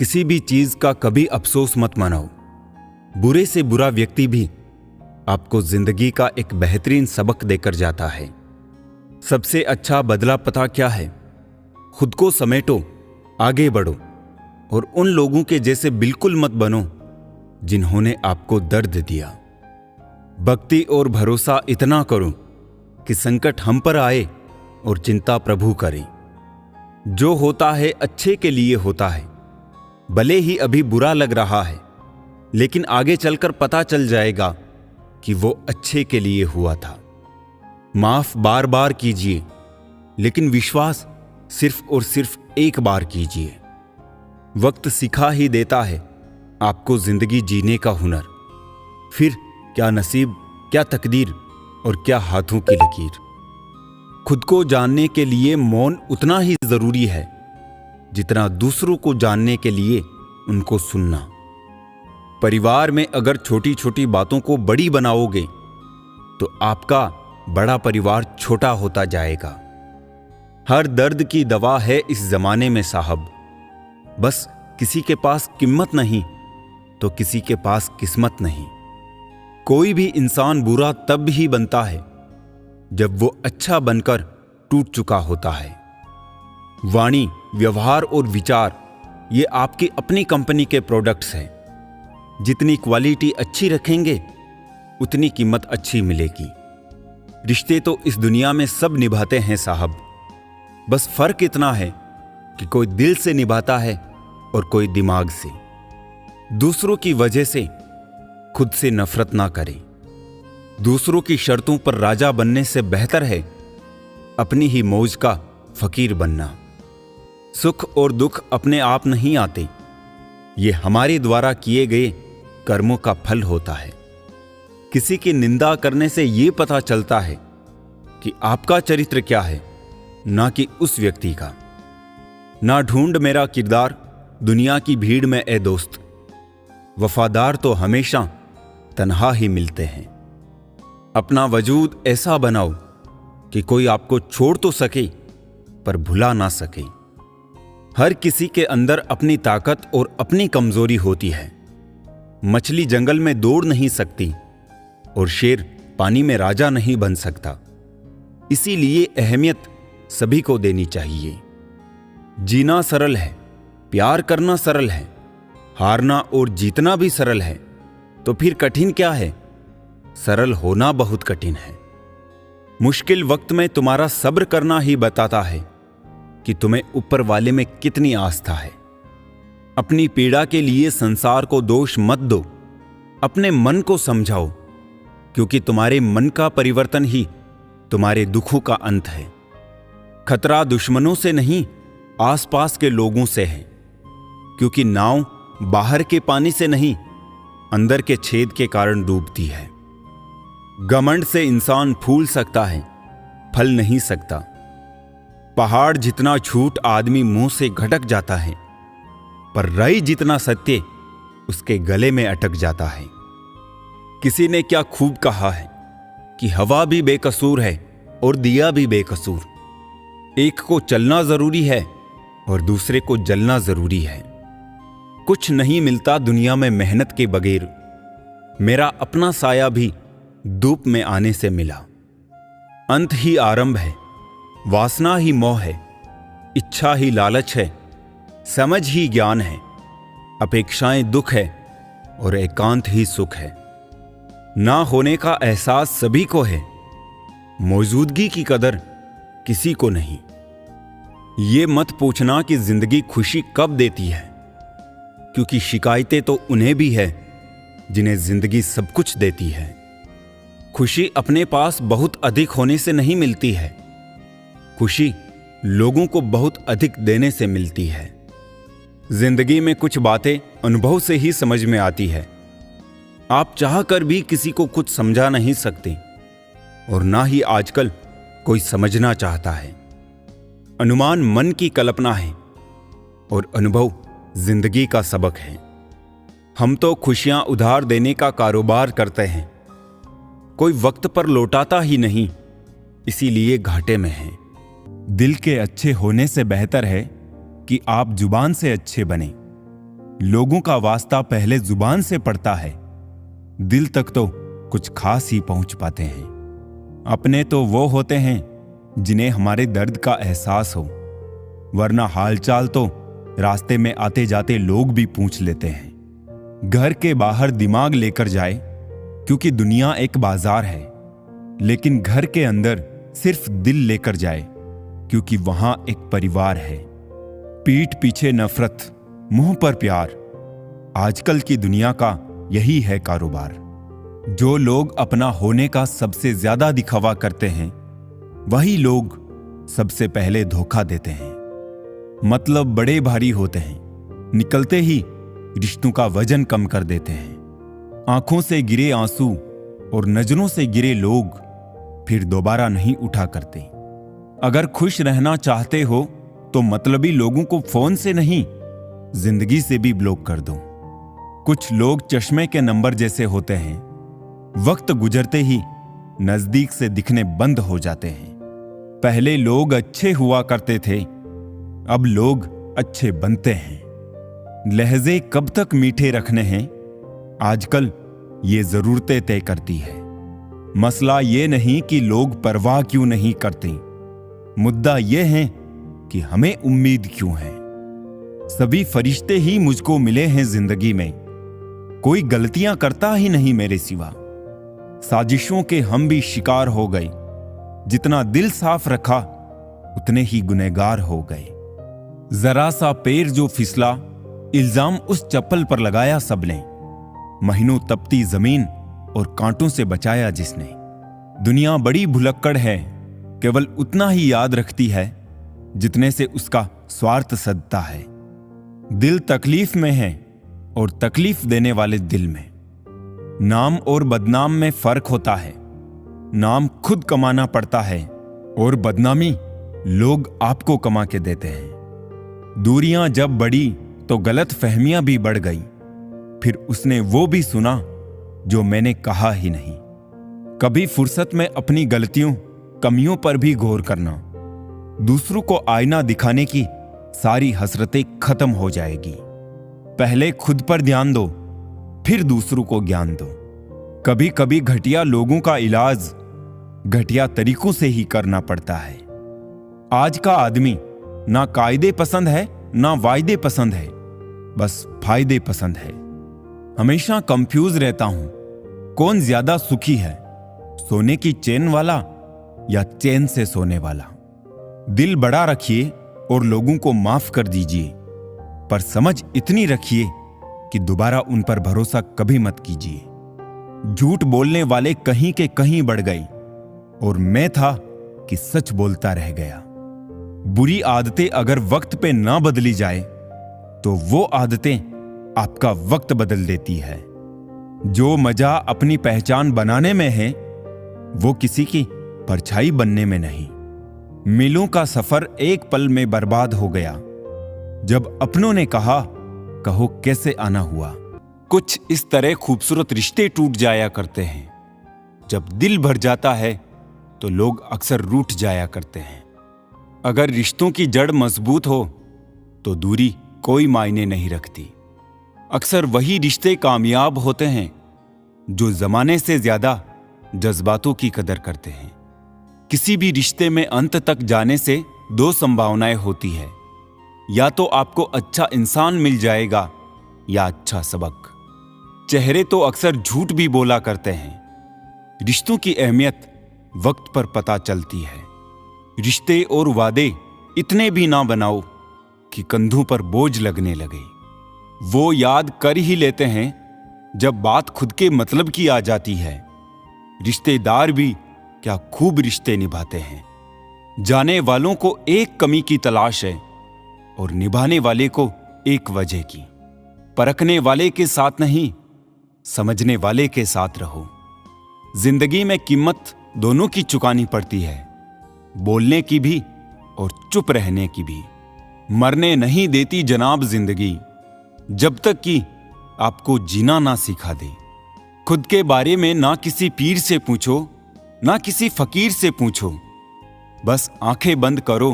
किसी भी चीज का कभी अफसोस मत मनाओ। बुरे से बुरा व्यक्ति भी आपको जिंदगी का एक बेहतरीन सबक देकर जाता है। सबसे अच्छा बदला पता क्या है? खुद को समेटो, आगे बढ़ो और उन लोगों के जैसे बिल्कुल मत बनो जिन्होंने आपको दर्द दिया। भक्ति और भरोसा इतना करो कि संकट हम पर आए और चिंता प्रभु करे। जो होता है अच्छे के लिए होता है, भले ही अभी बुरा लग रहा है, लेकिन आगे चलकर पता चल जाएगा कि वो अच्छे के लिए हुआ था। माफ बार बार कीजिए, लेकिन विश्वास सिर्फ और सिर्फ एक बार कीजिए। वक्त सिखा ही देता है आपको जिंदगी जीने का हुनर। फिर क्या नसीब, क्या तकदीर और क्या हाथों की लकीर। खुद को जानने के लिए मौन उतना ही जरूरी है जितना दूसरों को जानने के लिए उनको सुनना। परिवार में अगर छोटी छोटी बातों को बड़ी बनाओगे तो आपका बड़ा परिवार छोटा होता जाएगा। हर दर्द की दवा है इस जमाने में साहब। बस किसी के पास कीमत नहीं तो किसी के पास किस्मत नहीं। कोई भी इंसान बुरा तब ही बनता है जब वो अच्छा बनकर टूट चुका होता है। वाणी, व्यवहार और विचार ये आपकी अपनी कंपनी के प्रोडक्ट्स हैं। जितनी क्वालिटी अच्छी रखेंगे उतनी कीमत अच्छी मिलेगी। रिश्ते तो इस दुनिया में सब निभाते हैं साहब। बस फर्क इतना है कि कोई दिल से निभाता है और कोई दिमाग से। दूसरों की वजह से खुद से नफरत ना करें। दूसरों की शर्तों पर राजा बनने से बेहतर है अपनी ही मौज का फकीर बनना। सुख और दुख अपने आप नहीं आते, ये हमारे द्वारा किए गए कर्मों का फल होता है। किसी की निंदा करने से यह पता चलता है कि आपका चरित्र क्या है, ना कि उस व्यक्ति का। ना ढूंढ मेरा किरदार दुनिया की भीड़ में ए दोस्त, वफादार तो हमेशा तन्हा ही मिलते हैं। अपना वजूद ऐसा बनाओ कि कोई आपको छोड़ तो सके पर भुला ना सके। हर किसी के अंदर अपनी ताकत और अपनी कमजोरी होती है। मछली जंगल में दौड़ नहीं सकती और शेर पानी में राजा नहीं बन सकता। इसीलिए अहमियत सभी को देनी चाहिए। जीना सरल है, प्यार करना सरल है, हारना और जीतना भी सरल है, तो फिर कठिन क्या है? सरल होना बहुत कठिन है। मुश्किल वक्त में तुम्हारा सब्र करना ही बताता है कि तुम्हें ऊपर वाले में कितनी आस्था है। अपनी पीड़ा के लिए संसार को दोष मत दो, अपने मन को समझाओ, क्योंकि तुम्हारे मन का परिवर्तन ही तुम्हारे दुखों का अंत है। खतरा दुश्मनों से नहीं, आसपास के लोगों से है, क्योंकि नाव बाहर के पानी से नहीं, अंदर के छेद के कारण डूबती है। घमंड से इंसान फूल सकता है, फल नहीं सकता। पहाड़ जितना झूठ आदमी मुंह से घटक जाता है, पर रई जितना सत्य उसके गले में अटक जाता है। किसी ने क्या खूब कहा है कि हवा भी बेकसूर है और दिया भी बेकसूर। एक को चलना जरूरी है और दूसरे को जलना जरूरी है। कुछ नहीं मिलता दुनिया में मेहनत के बगैर। मेरा अपना साया भी धूप में आने से मिला। अंत ही आरंभ है, वासना ही मोह है, इच्छा ही लालच है, समझ ही ज्ञान है, अपेक्षाएं दुख है और एकांत ही सुख है। ना होने का एहसास सभी को है, मौजूदगी की कदर किसी को नहीं। ये मत पूछना कि जिंदगी खुशी कब देती है, क्योंकि शिकायतें तो उन्हें भी है जिन्हें जिंदगी सब कुछ देती है। खुशी अपने पास बहुत अधिक होने से नहीं मिलती है, खुशी लोगों को बहुत अधिक देने से मिलती है। जिंदगी में कुछ बातें अनुभव से ही समझ में आती है। आप चाहकर भी किसी को कुछ समझा नहीं सकते और ना ही आजकल कोई समझना चाहता है। अनुमान मन की कल्पना है और अनुभव जिंदगी का सबक है। हम तो खुशियां उधार देने का कारोबार करते हैं, कोई वक्त पर लौटाता ही नहीं, इसीलिए घाटे में हैं। दिल के अच्छे होने से बेहतर है कि आप जुबान से अच्छे बने। लोगों का वास्ता पहले जुबान से पड़ता है, दिल तक तो कुछ खास ही पहुंच पाते हैं। अपने तो वो होते हैं जिन्हें हमारे दर्द का एहसास हो, वरना हालचाल तो रास्ते में आते जाते लोग भी पूछ लेते हैं। घर के बाहर दिमाग लेकर जाए क्योंकि दुनिया एक बाजार है, लेकिन घर के अंदर सिर्फ दिल लेकर जाए क्योंकि वहां एक परिवार है। पीठ पीछे नफरत, मुंह पर प्यार, आजकल की दुनिया का यही है कारोबार। जो लोग अपना होने का सबसे ज्यादा दिखावा करते हैं, वही लोग सबसे पहले धोखा देते हैं। मतलब बड़े भारी होते हैं, निकलते ही रिश्तों का वजन कम कर देते हैं। आंखों से गिरे आंसू और नजरों से गिरे लोग फिर दोबारा नहीं उठा करते। अगर खुश रहना चाहते हो तो मतलबी लोगों को फोन से नहीं, जिंदगी से भी ब्लॉक कर दो। कुछ लोग चश्मे के नंबर जैसे होते हैं, वक्त गुजरते ही नजदीक से दिखने बंद हो जाते हैं। पहले लोग अच्छे हुआ करते थे, अब लोग अच्छे बनते हैं। लहजे कब तक मीठे रखने हैं, आजकल ये जरूरतें तय करती है। मसला ये नहीं कि लोग परवाह क्यों नहीं करते, मुद्दा ये है कि हमें उम्मीद क्यों है। सभी फरिश्ते ही मुझको मिले हैं जिंदगी में, कोई गलतियां करता ही नहीं मेरे सिवा। साजिशों के हम भी शिकार हो गए, जितना दिल साफ रखा उतने ही गुनहगार हो गए। जरा सा पैर जो फिसला, इल्जाम उस चप्पल पर लगाया सबने। महीनों तपती जमीन और कांटों से बचाया जिसने। दुनिया बड़ी भुलक्कड़ है, केवल उतना ही याद रखती है जितने से उसका स्वार्थ सदता है। दिल तकलीफ में है और तकलीफ देने वाले दिल में। नाम और बदनाम में फर्क होता है। नाम खुद कमाना पड़ता है और बदनामी लोग आपको कमा के देते हैं। दूरियां जब बढ़ी तो गलत फहमियां भी बढ़ गई, फिर उसने वो भी सुना जो मैंने कहा ही नहीं। कभी फुर्सत में अपनी गलतियों कमियों पर भी गौर करना, दूसरों को आईना दिखाने की सारी हसरतें खत्म हो जाएगी। पहले खुद पर ध्यान दो, फिर दूसरों को ज्ञान दो। कभी कभी घटिया लोगों का इलाज घटिया तरीकों से ही करना पड़ता है। आज का आदमी ना कायदे पसंद है ना वायदे पसंद है, बस फायदे पसंद है। हमेशा कंफ्यूज रहता हूं, कौन ज्यादा सुखी है, सोने की चेन वाला या चैन से सोने वाला। दिल बड़ा रखिए और लोगों को माफ कर दीजिए, पर समझ इतनी रखिए कि दोबारा उन पर भरोसा कभी मत कीजिए। झूठ बोलने वाले कहीं के कहीं बढ़ गए और मैं था कि सच बोलता रह गया। बुरी आदतें अगर वक्त पे ना बदली जाए तो वो आदतें आपका वक्त बदल देती है। जो मजा अपनी पहचान बनाने में है, वो किसी की परछाई बनने में नहीं। मीलों का सफर एक पल में बर्बाद हो गया जब अपनों ने कहा, कहो कैसे आना हुआ। कुछ इस तरह खूबसूरत रिश्ते टूट जाया करते हैं। जब दिल भर जाता है तो लोग अक्सर रूठ जाया करते हैं। अगर रिश्तों की जड़ मजबूत हो तो दूरी कोई मायने नहीं रखती। अक्सर वही रिश्ते कामयाब होते हैं जो जमाने से ज्यादा जज्बातों की कदर करते हैं। किसी भी रिश्ते में अंत तक जाने से दो संभावनाएं होती है, या तो आपको अच्छा इंसान मिल जाएगा या अच्छा सबक। चेहरे तो अक्सर झूठ भी बोला करते हैं। रिश्तों की अहमियत वक्त पर पता चलती है। रिश्ते और वादे इतने भी ना बनाओ कि कंधों पर बोझ लगने लगे। वो याद कर ही लेते हैं जब बात खुद के मतलब की आ जाती है। रिश्तेदार भी क्या खूब रिश्ते निभाते हैं। जाने वालों को एक कमी की तलाश है और निभाने वाले को एक वजह की। परखने वाले के साथ नहीं, समझने वाले के साथ रहो। जिंदगी में कीमत दोनों की चुकानी पड़ती है, बोलने की भी और चुप रहने की भी। मरने नहीं देती जनाब जिंदगी, जब तक कि आपको जीना ना सिखा दे। खुद के बारे में ना किसी पीर से पूछो, ना किसी फकीर से पूछो। बस आंखें बंद करो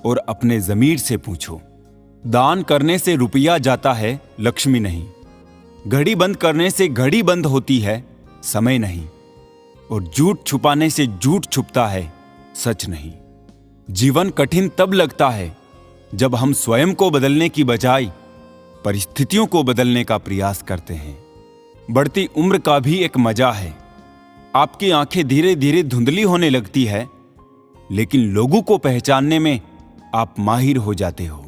और अपने ज़मीर से पूछो। दान करने से रुपया जाता है, लक्ष्मी नहीं। घड़ी बंद करने से घड़ी बंद होती है, समय नहीं। और झूठ छुपाने से झूठ छुपता है, सच नहीं। जीवन कठिन तब लगता है जब हम स्वयं को बदलने की बजाय परिस्थितियों को बदलने का प्रयास करते हैं। बढ़ती उम्र का भी एक मजा है। आपकी आंखें धीरे धीरे धुंधली होने लगती है, लेकिन लोगों को पहचानने में आप माहिर हो जाते हो।